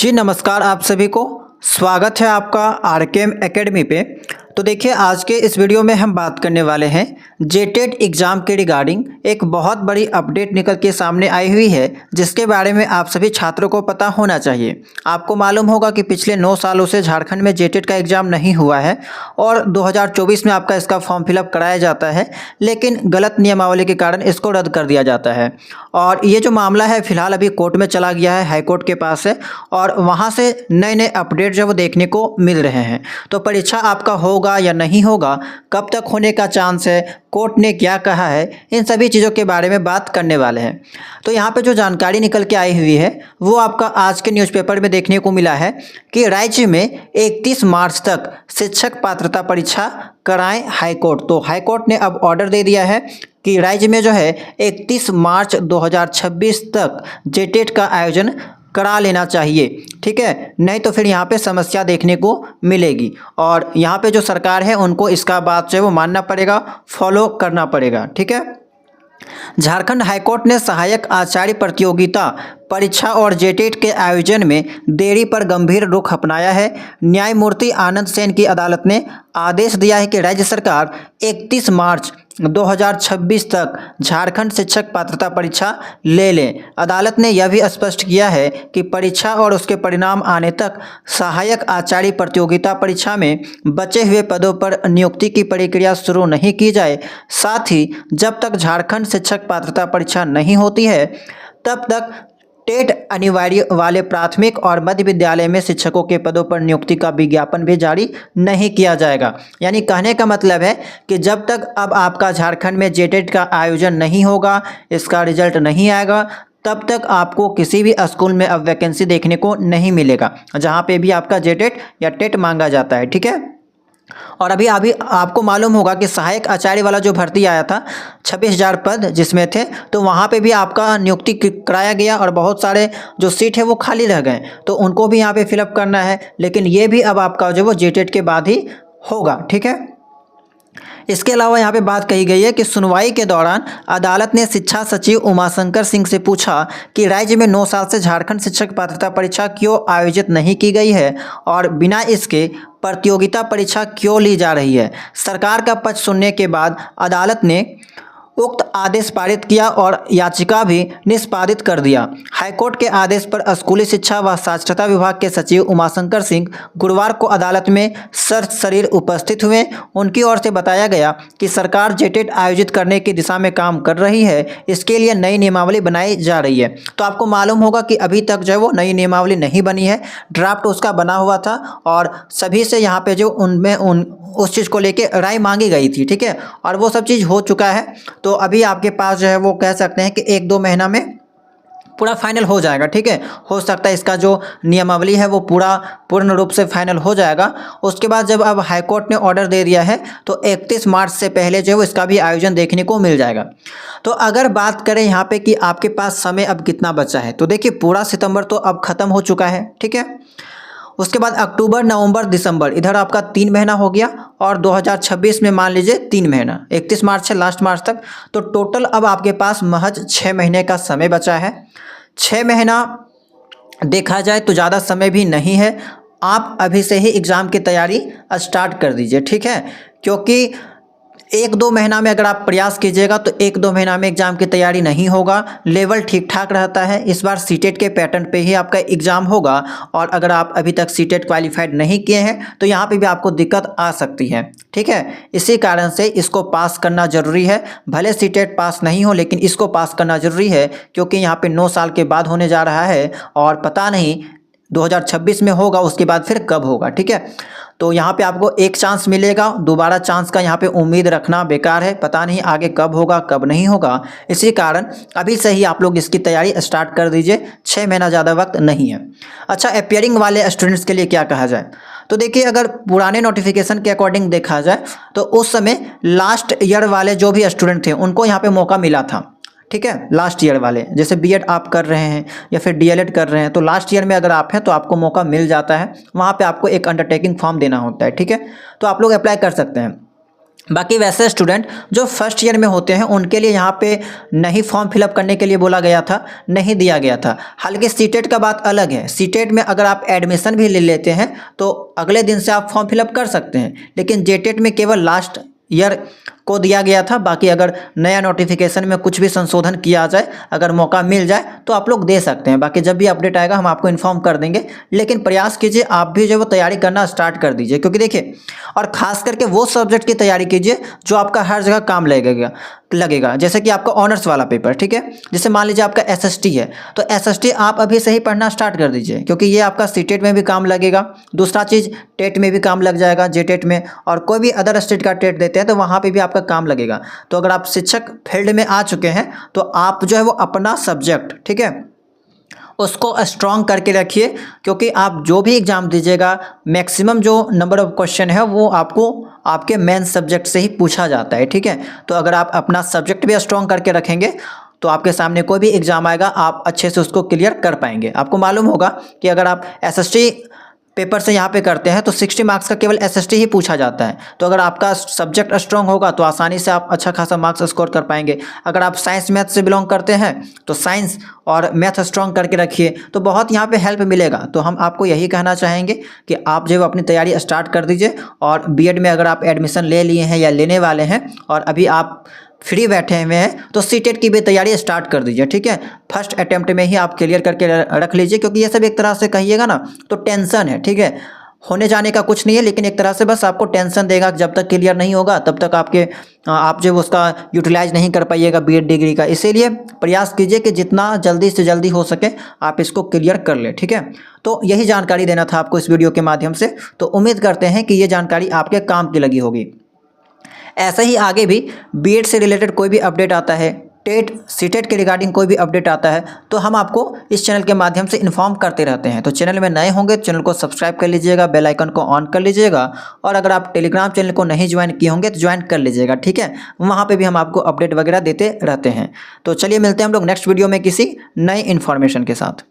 जी नमस्कार आप सभी को। स्वागत है आपका आरकेएम एकेडमी पे। तो देखिए आज के इस वीडियो में हम बात करने वाले हैं जेटेट एग्ज़ाम के रिगार्डिंग एक बहुत बड़ी अपडेट निकल के सामने आई हुई है, जिसके बारे में आप सभी छात्रों को पता होना चाहिए। आपको मालूम होगा कि पिछले 9 सालों से झारखंड में जेटेट का एग्ज़ाम नहीं हुआ है और 2024 में आपका इसका फॉर्म फिलअप कराया जाता है, लेकिन गलत नियमावली के कारण इसको रद्द कर दिया जाता है। और ये जो मामला है फिलहाल अभी कोर्ट में चला गया है, हाई कोर्ट के पास है और वहाँ से नए नए अपडेट जो वो देखने को मिल रहे हैं। तो परीक्षा आपका होगा या नहीं होगा, कब तक होने का चांस है, कोर्ट ने क्या कहा है, इन सभी चीज़ों के बारे में बात करने वाले हैं। तो यहाँ पे जो जानकारी निकल के आई हुई है वो आपका आज के न्यूज़पेपर में देखने को मिला है कि राज्य में 31 मार्च तक शिक्षक पात्रता परीक्षा कराएं हाईकोर्ट। तो हाईकोर्ट ने अब ऑर्डर दे दिया है कि राज्य में जो है 31 मार्च 2026 तक जेटेट का आयोजन करा लेना चाहिए, ठीक है। नहीं तो फिर यहाँ पे समस्या देखने को मिलेगी और यहाँ पे जो सरकार है उनको इसका बात जो है वो मानना पड़ेगा, फॉलो करना पड़ेगा, ठीक है। झारखंड हाईकोर्ट ने सहायक आचार्य प्रतियोगिता परीक्षा और जेटेट के आयोजन में देरी पर गंभीर रुख अपनाया है। न्यायमूर्ति आनंद सेन की अदालत ने आदेश दिया है कि राज्य सरकार 31 मार्च 2026 तक झारखंड शिक्षक पात्रता परीक्षा ले लें। अदालत ने यह भी स्पष्ट किया है कि परीक्षा और उसके परिणाम आने तक सहायक आचार्य प्रतियोगिता परीक्षा में बचे हुए पदों पर नियुक्ति की प्रक्रिया शुरू नहीं की जाए। साथ ही जब तक झारखंड शिक्षक पात्रता परीक्षा नहीं होती है तब तक टेट अनिवार्य वाले प्राथमिक और मध्य विद्यालय में शिक्षकों के पदों पर नियुक्ति का विज्ञापन भी जारी नहीं किया जाएगा। यानी कहने का मतलब है कि जब तक अब आपका झारखंड में जेटेट का आयोजन नहीं होगा, इसका रिजल्ट नहीं आएगा, तब तक आपको किसी भी स्कूल में अब वैकेंसी देखने को नहीं मिलेगा जहाँ पे भी आपका जेटेट या टेट मांगा जाता है, ठीक है। और अभी आपको मालूम होगा कि सहायक आचार्य वाला जो भर्ती आया था 26,000 पद जिसमें थे, तो वहाँ पे भी आपका नियुक्ति कराया गया और बहुत सारे जो सीट है वो खाली रह गए, तो उनको भी यहाँ पे फिलअप करना है। लेकिन ये भी अब आपका जो वो जेटेट के बाद ही होगा, ठीक है। इसके अलावा यहाँ पे बात कही गई है कि सुनवाई के दौरान अदालत ने शिक्षा सचिव उमाशंकर सिंह से पूछा कि राज्य में 9 साल से झारखंड शिक्षक पात्रता परीक्षा क्यों आयोजित नहीं की गई है और बिना इसके प्रतियोगिता परीक्षा क्यों ली जा रही है। सरकार का पक्ष सुनने के बाद अदालत ने उक्त आदेश पारित किया और याचिका भी निष्पादित कर दिया। हाईकोर्ट के आदेश पर स्कूली शिक्षा व साक्षरता विभाग के सचिव उमाशंकर सिंह गुरुवार को अदालत में सशरीर उपस्थित हुए। उनकी ओर से बताया गया कि सरकार जेटेट आयोजित करने की दिशा में काम कर रही है, इसके लिए नई नियमावली बनाई जा रही है। तो आपको मालूम होगा कि अभी तक जो है वो नई नियमावली नहीं बनी है, ड्राफ्ट उसका बना हुआ था और सभी से यहाँ पे जो उस चीज़ को लेके राय मांगी गई थी, ठीक है, और वो सब चीज़ हो चुका है। तो अभी आपके पास जो है वो कह सकते हैं कि 1-2 महीना में पूरा फाइनल हो जाएगा, ठीक है। हो सकता है इसका जो नियमावली है वो पूर्ण रूप से फाइनल हो जाएगा। उसके बाद जब अब हाईकोर्ट ने ऑर्डर दे दिया है तो 31 मार्च से पहले जो है इसका भी आयोजन देखने को मिल जाएगा। तो अगर बात करें यहाँ पे कि आपके पास समय अब कितना बचा है, तो देखिए पूरा सितंबर तो अब ख़त्म हो चुका है, ठीक है। उसके बाद अक्टूबर, नवंबर, दिसंबर, इधर आपका 3 महीना हो गया और 2026 में मान लीजिए 3 महीना, 31 मार्च से लास्ट मार्च तक, तो टोटल अब आपके पास महज 6 महीने का समय बचा है। 6 महीना देखा जाए तो ज़्यादा समय भी नहीं है। आप अभी से ही एग्ज़ाम की तैयारी स्टार्ट कर दीजिए, ठीक है, क्योंकि 1-2 महीना में अगर आप प्रयास कीजिएगा तो 1-2 महीना में एग्ज़ाम की तैयारी नहीं होगा। लेवल ठीक ठाक रहता है। इस बार सीटेट के पैटर्न पे ही आपका एग्ज़ाम होगा और अगर आप अभी तक सीटेट क्वालिफाइड नहीं किए हैं तो यहाँ पे भी आपको दिक्कत आ सकती है, ठीक है। इसी कारण से इसको पास करना ज़रूरी है। भले सीटेट पास नहीं हो लेकिन इसको पास करना ज़रूरी है, क्योंकि यहाँ पर 9 साल के बाद होने जा रहा है और पता नहीं 2026 में होगा, उसके बाद फिर कब होगा, ठीक है। तो यहाँ पे आपको एक चांस मिलेगा, दोबारा चांस का यहाँ पे उम्मीद रखना बेकार है। पता नहीं आगे कब होगा कब नहीं होगा, इसी कारण अभी से ही आप लोग इसकी तैयारी स्टार्ट कर दीजिए। 6 महीना ज़्यादा वक्त नहीं है। अच्छा, अपियरिंग वाले स्टूडेंट्स के लिए क्या कहा जाए, तो देखिए अगर पुराने नोटिफिकेशन के अकॉर्डिंग देखा जाए तो उस समय लास्ट ईयर वाले जो भी स्टूडेंट थे उनको यहाँ पर मौका मिला था, ठीक है। लास्ट ईयर वाले, जैसे बीएड आप कर रहे हैं या फिर डीएलएड कर रहे हैं, तो लास्ट ईयर में अगर आप हैं तो आपको मौका मिल जाता है। वहाँ पे आपको एक अंडरटेकिंग फॉर्म देना होता है, ठीक है, तो आप लोग अप्लाई कर सकते हैं। बाकी वैसे स्टूडेंट जो फर्स्ट ईयर में होते हैं उनके लिए यहाँ पे नहीं फॉर्म फिलअप करने के लिए बोला गया था, नहीं दिया गया था। हालांकि सीटेट का बात अलग है, सीटेट में अगर आप एडमिशन भी ले लेते हैं तो अगले दिन से आप फॉर्म फिलअप कर सकते हैं, लेकिन जेटेट में केवल लास्ट ईयर को दिया गया था। बाकी अगर नया नोटिफिकेशन में कुछ भी संशोधन किया जाए, अगर मौका मिल जाए तो आप लोग दे सकते हैं। बाकी जब भी अपडेट आएगा हम आपको इन्फॉर्म कर देंगे, लेकिन प्रयास कीजिए आप भी जो वो तैयारी करना स्टार्ट कर दीजिए, क्योंकि देखिए और ख़ास करके वो सब्जेक्ट की तैयारी कीजिए जो आपका हर जगह काम लगेगा। जैसे कि आपका ऑनर्स वाला पेपर, ठीक है, जैसे मान लीजिए आपका एसएसटी है, तो एसएसटी आप अभी से ही पढ़ना स्टार्ट कर दीजिए, क्योंकि ये आपका सीटेट में भी काम लगेगा। दूसरा चीज़ टेट में भी काम लग जाएगा, जेटेट में, और कोई भी अदर स्टेट का टेट देते हैं तो वहाँ पे भी आपका काम लगेगा। तो अगर आप शिक्षक फील्ड में आ चुके हैं तो आप जो है वो अपना सब्जेक्ट, ठीक है, उसको स्ट्रॉन्ग करके रखिए, क्योंकि आप जो भी एग्ज़ाम दीजिएगा मैक्सिमम जो नंबर ऑफ क्वेश्चन है वो आपको आपके मेन सब्जेक्ट से ही पूछा जाता है, ठीक है। तो अगर आप अपना सब्जेक्ट भी स्ट्रॉन्ग करके रखेंगे तो आपके सामने कोई भी एग्ज़ाम आएगा आप अच्छे से उसको क्लियर कर पाएंगे। आपको मालूम होगा कि अगर आप एसएसटी पेपर से यहाँ पे करते हैं तो 60 मार्क्स का केवल एसएसटी ही पूछा जाता है। तो अगर आपका सब्जेक्ट स्ट्रॉन्ग होगा तो आसानी से आप अच्छा खासा मार्क्स स्कोर कर पाएंगे। अगर आप साइंस मैथ से बिलोंग करते हैं तो साइंस और मैथ स्ट्रॉन्ग करके रखिए, तो बहुत यहाँ पे हेल्प मिलेगा। तो हम आपको यही कहना चाहेंगे कि आप जो अपनी तैयारी स्टार्ट कर दीजिए, और बीएड में अगर आप एडमिशन ले लिए हैं या लेने वाले हैं और अभी आप फ्री बैठे हुए हैं तो सीटेट की भी तैयारी स्टार्ट कर दीजिए, ठीक है। फर्स्ट अटेम्प्ट में ही आप क्लियर करके रख लीजिए, क्योंकि ये सब एक तरह से कहिएगा ना तो टेंशन है, ठीक है। होने जाने का कुछ नहीं है, लेकिन एक तरह से बस आपको टेंशन देगा। जब तक क्लियर नहीं होगा तब तक आप जो उसका यूटिलाइज नहीं कर पाइएगा बीएड डिग्री का। इसीलिए प्रयास कीजिए कि जितना जल्दी से जल्दी हो सके आप इसको क्लियर कर लें, ठीक है। तो यही जानकारी देना था आपको इस वीडियो के माध्यम से। तो उम्मीद करते हैं कि ये जानकारी आपके काम की लगी होगी। ऐसे ही आगे भी बीएड से रिलेटेड कोई भी अपडेट आता है, टेट सीटेट के रिगार्डिंग कोई भी अपडेट आता है, तो हम आपको इस चैनल के माध्यम से इन्फॉर्म करते रहते हैं। तो चैनल में नए होंगे तो चैनल को सब्सक्राइब कर लीजिएगा, बेल आइकन को ऑन कर लीजिएगा, और अगर आप टेलीग्राम चैनल को नहीं ज्वाइन किए होंगे तो ज्वाइन कर लीजिएगा, ठीक है। वहाँ पर भी हम आपको अपडेट वगैरह देते रहते हैं। तो चलिए मिलते हैं हम लोग नेक्स्ट वीडियो में किसी नए इन्फॉर्मेशन के साथ।